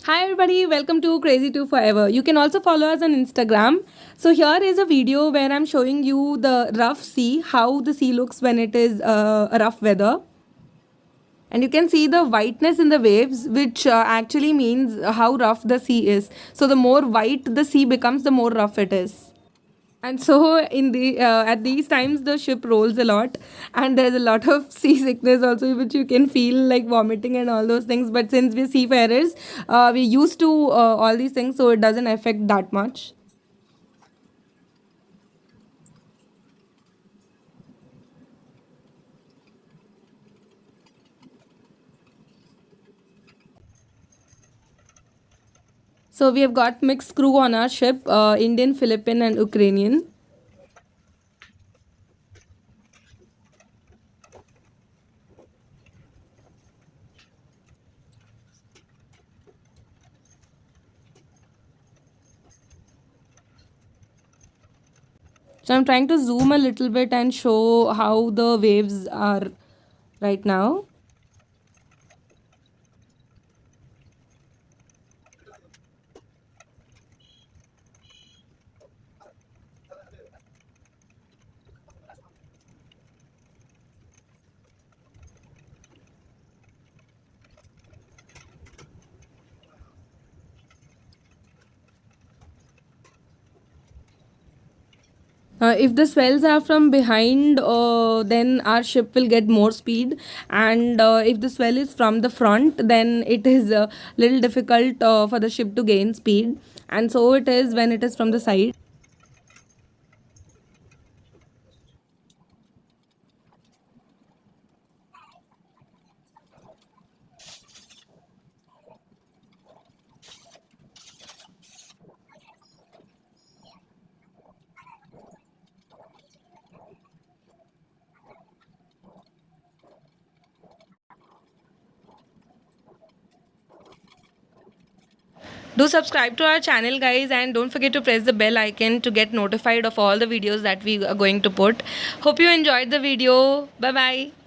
Hi everybody, welcome to Crazy 2 Forever. You can also follow us on Instagram. So here is a video where I'm showing you the rough sea, how the sea looks when it is a rough weather. And you can see the whiteness in the waves, which actually means how rough the sea is. So the more white the sea becomes, the more rough it is. And so in the at these times the ship rolls a lot, and there's a lot of seasickness also, which you can feel like vomiting and all those things. But since we're seafarers, we're used to all these things, so it doesn't affect that much. So we have got mixed crew on our ship, Indian, Philippine and Ukrainian. So I'm trying to zoom a little bit and show how the waves are right now. If the swells are from behind, then our ship will get more speed, and if the swell is from the front, then it is a little difficult for the ship to gain speed, and so it is when it is from the side. Do subscribe to our channel, guys, and don't forget to press the bell icon to get notified of all the videos that we are going to put. Hope you enjoyed the video. Bye bye.